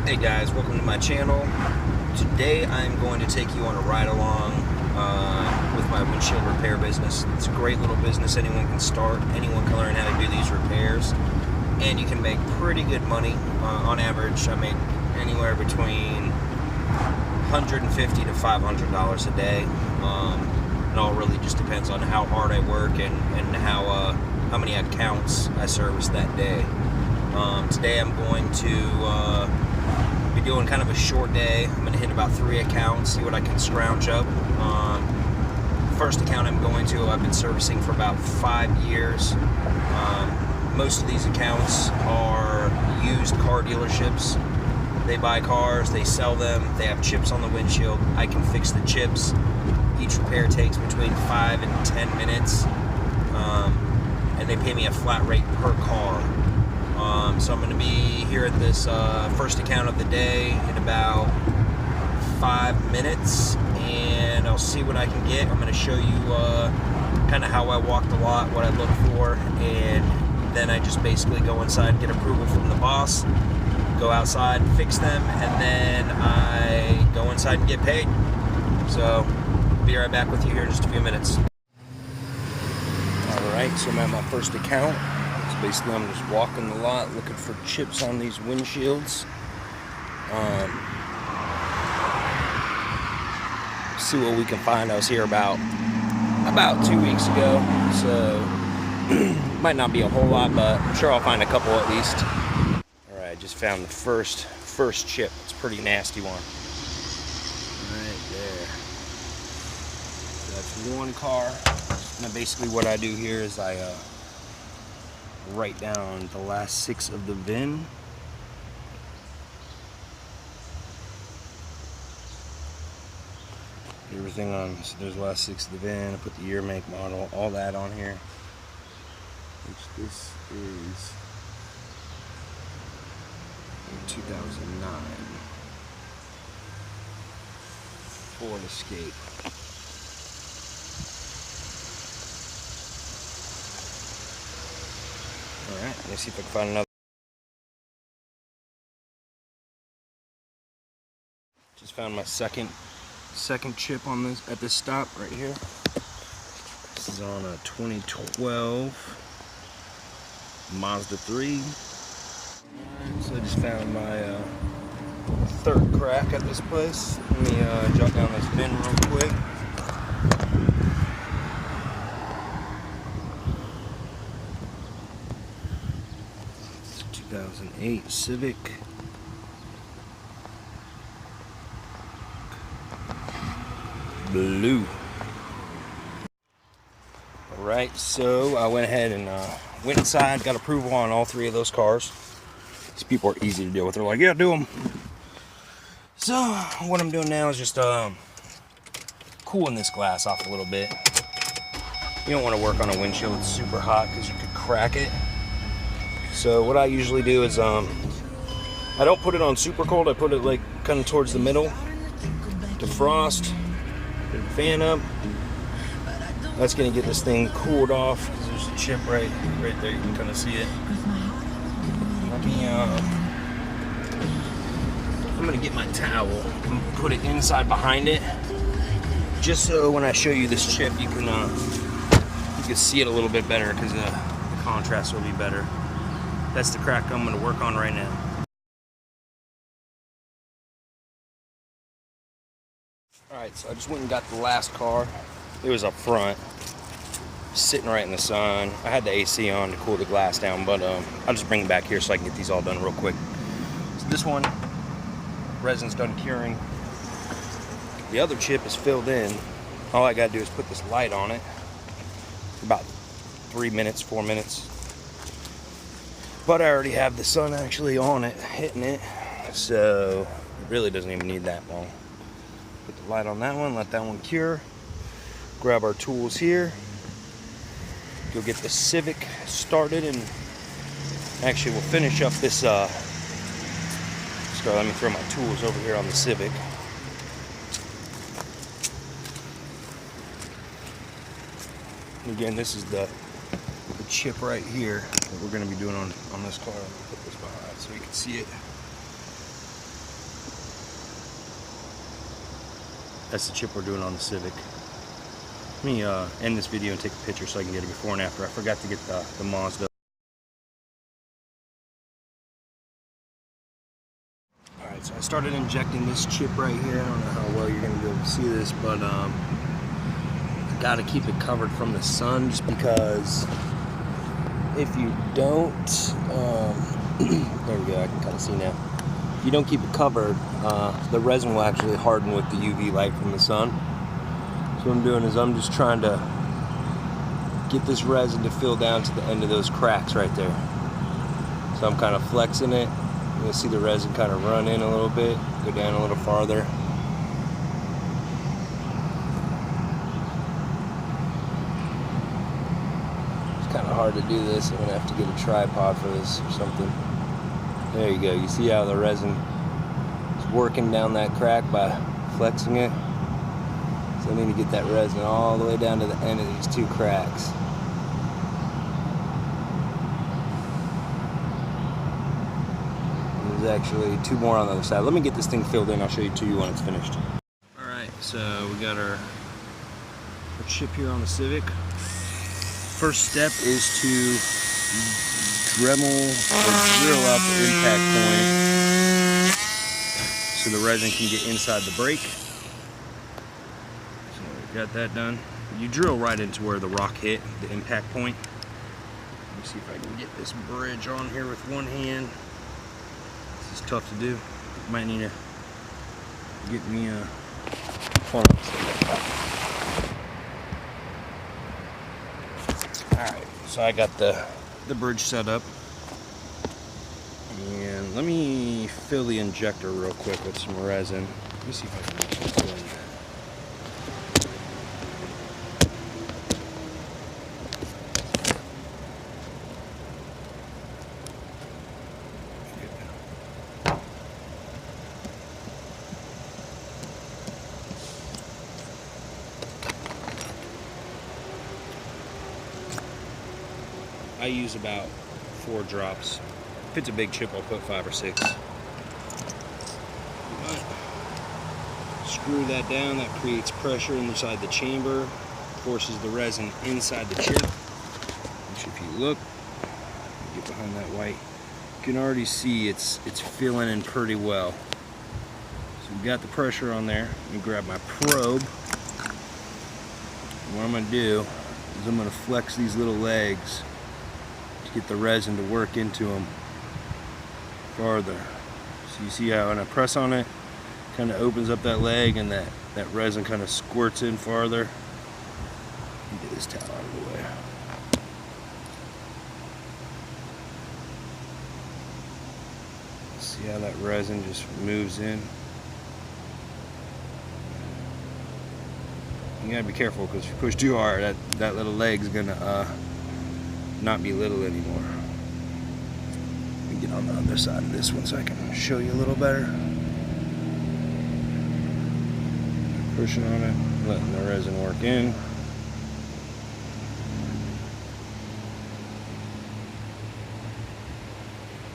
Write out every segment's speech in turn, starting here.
Hey guys, welcome to my channel. Today I'm going to take you on a ride along with my windshield repair business. It's a great little business. Anyone can start, anyone can learn how to do these repairs, and you can make pretty good money. On average, I make anywhere between $150 to $500 a day. It all really just depends on how hard I work and how many accounts I service that day. Today I'm going to be doing kind of a short day. I'm going to hit about 3 accounts, see what I can scrounge up. First account I'm going to, I've been servicing for about 5 years. Most of these accounts are used car dealerships. They buy cars, they sell them, they have chips on the windshield. I can fix the chips. Each repair takes between 5 and 10 minutes. And they pay me a flat rate per car. So I'm going to be here at this first account of the day in about 5 minutes, and I'll see what I can get. I'm going to show you kind of how I walk the lot, what I look for, and then I just basically go inside and get approval from the boss, go outside and fix them, and then I go inside and get paid. So I'll be right back with you here in just a few minutes. Alright, so I'm at my first account. Basically, I'm just walking the lot looking for chips on these windshields. See what we can find. I was here about 2 weeks ago, so might not be a whole lot, but I'm sure I'll find a couple at least. All right, I just found the first chip. It's a pretty nasty one. Right there. So that's one car. Now, basically, what I do here is I write down the last 6 of the VIN. Everything on, so there's the last 6 of the VIN. I put the year, make, model, all that on here. Which this is 2009 Ford Escape. Alright, let's see if I can find another. Just found my second chip on this at this stop right here. This is on a 2012 Mazda 3. Alright, so I just found my third crack at this place. Let me jot down this VIN real quick. 2008 Civic. Blue. Alright, so I went ahead and went inside, got approval on all 3 of those cars. These people are easy to deal with. They're like, yeah, do them. So what I'm doing now is just cooling this glass off a little bit. You don't want to work on a windshield that's super hot because you could crack it. So what I usually do is I don't put it on super cold. I put it like kind of towards the middle, defrost, put the fan up. That's gonna get this thing cooled off because there's a chip right there. You can kind of see it. Let me I'm gonna get my towel and put it inside behind it, just so when I show you this chip, you can see it a little bit better because the contrast will be better. That's the crack I'm going to work on right now. Alright, so I just went and got the last car. It was up front, sitting right in the sun. I had the AC on to cool the glass down, but I'll just bring it back here so I can get these all done real quick. So this one, resin's done curing. The other chip is filled in. All I got to do is put this light on it for about 3 minutes, 4 minutes. But I already have the sun actually on it, hitting it, so it really doesn't even need that long. Put the light on that one, let that one cure. Grab our tools here. Go get the Civic started, and actually we'll finish up this. Let me throw my tools over here on the Civic. Again, this is the chip right here that we're going to be doing on this car. I'll put this behind so you can see it. That's the chip we're doing on the Civic. Let me end this video and take a picture so I can get a before and after. I forgot to get the Mazda. Alright, so I started injecting this chip right here. I don't know how well you're going to be able to see this, but I got to keep it covered from the sun just because if you don't, there we go, I can kind of see now. If you don't keep it covered, the resin will actually harden with the UV light from the sun. So what I'm doing is I'm just trying to get this resin to fill down to the end of those cracks right there. So I'm kind of flexing it. You'll see the resin kind of run in a little bit, go down a little farther. It's kind of hard to do this. I'm going to have to get a tripod for this or something. There you go. You see how the resin is working down that crack by flexing it? So I need to get that resin all the way down to the end of these two cracks. There's actually two more on the other side. Let me get this thing filled in. I'll show you two when it's finished. Alright, so we got our chip here on the Civic. First step is to Dremel or drill up the impact point so the resin can get inside the brake. So we got that done. You drill right into where the rock hit, the impact point. Let me see if I can get this bridge on here with one hand. This is tough to do. Might need to get me a hold on. Alright, so I got the bridge set up, and let me fill the injector real quick with some resin. Let me see if I can get this in. I use about 4 drops. If it's a big chip, I'll put 5 or 6. But screw that down. That creates pressure inside the chamber, forces the resin inside the chip. Which, if you look, get behind that white, you can already see it's filling in pretty well. So we got the pressure on there. Let me grab my probe. And what I'm going to do is I'm going to flex these little legs to get the resin to work into them farther. So you see how when I press on it, kind of opens up that leg and that resin kind of squirts in farther. Let me get this towel out of the way. See how that resin just moves in? You gotta be careful because if you push too hard, that little leg's gonna not be little anymore. Let me get on the other side of this one so I can show you a little better. Pushing on it, letting the resin work in.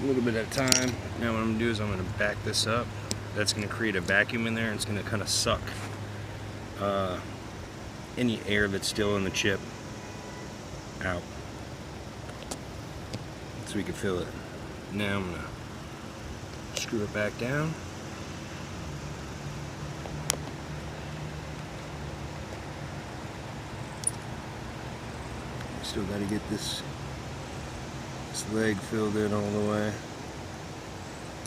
A little bit at a time. Now what I'm gonna do is I'm gonna back this up. That's gonna create a vacuum in there, and it's gonna kind of suck any air that's still in the chip out, so we can fill it. Now I'm gonna screw it back down. Still got to get this leg filled in all the way.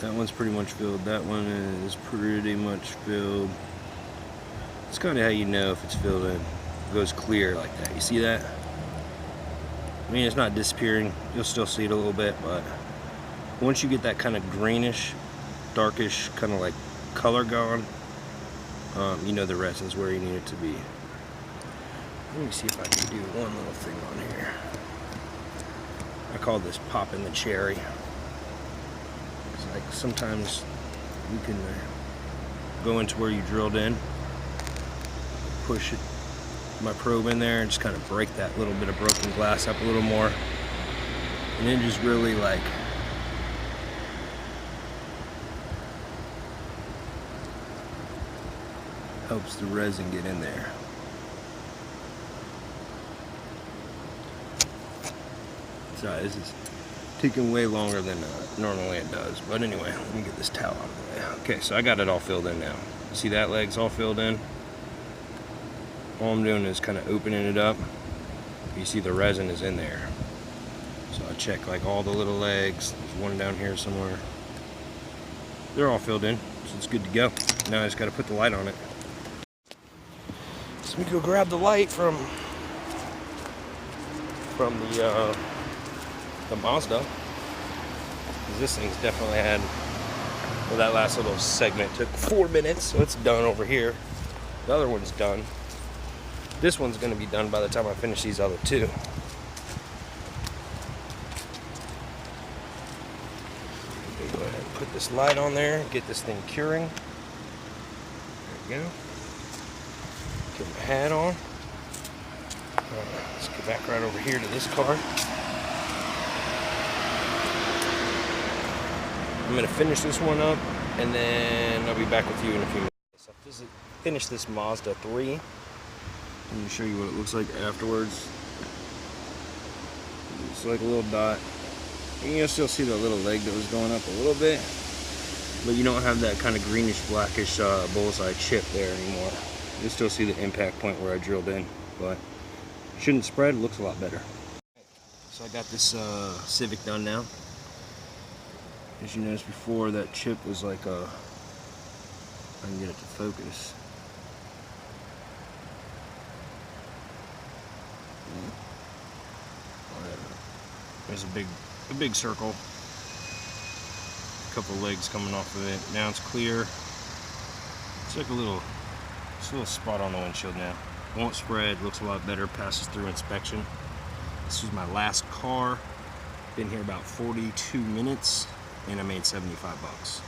That one's pretty much filled. That one is pretty much filled. It's kind of how you know if it's filled in. It goes clear like that. You see that? I mean, it's not disappearing. You'll still see it a little bit, but once you get that kind of greenish, darkish, kind of like color going, you know the resin's where you need it to be. Let me see if I can do one little thing on here. I call this popping the cherry. It's like sometimes you can go into where you drilled in, push it, my probe in there, and just kind of break that little bit of broken glass up a little more, and then just really like helps the resin get in there. Sorry, this is taking way longer than normally it does. But anyway, let me get this towel out of the way. Okay, so I got it all filled in now. See that leg's all filled in? All I'm doing is kind of opening it up. You see the resin is in there. So I check like all the little legs. There's one down here somewhere. They're all filled in, so it's good to go. Now I just got to put the light on it. So we go grab the light from the Mazda. 'Cause this thing's definitely had, well, that last little segment took 4 minutes, so it's done over here. The other one's done. This one's going to be done by the time I finish these other two. Go ahead and put this light on there, get this thing curing. There we go. Get my hat on. Let's get back right over here to this car. I'm going to finish this one up, and then I'll be back with you in a few minutes. So finish this Mazda 3. Let me show you what it looks like afterwards. It's like a little dot. You'll still see the little leg that was going up a little bit, but you don't have that kind of greenish blackish bullseye chip there anymore. You still see the impact point where I drilled in, but shouldn't spread. It looks a lot better. So I got this Civic done now. As you noticed before, that chip was like a, I can get it to focus. There's a big circle, a couple legs coming off of it. Now it's clear. It's like a little spot on the windshield now. Won't spread, looks a lot better, passes through inspection. This was my last car. Been here about 42 minutes, and I made $75.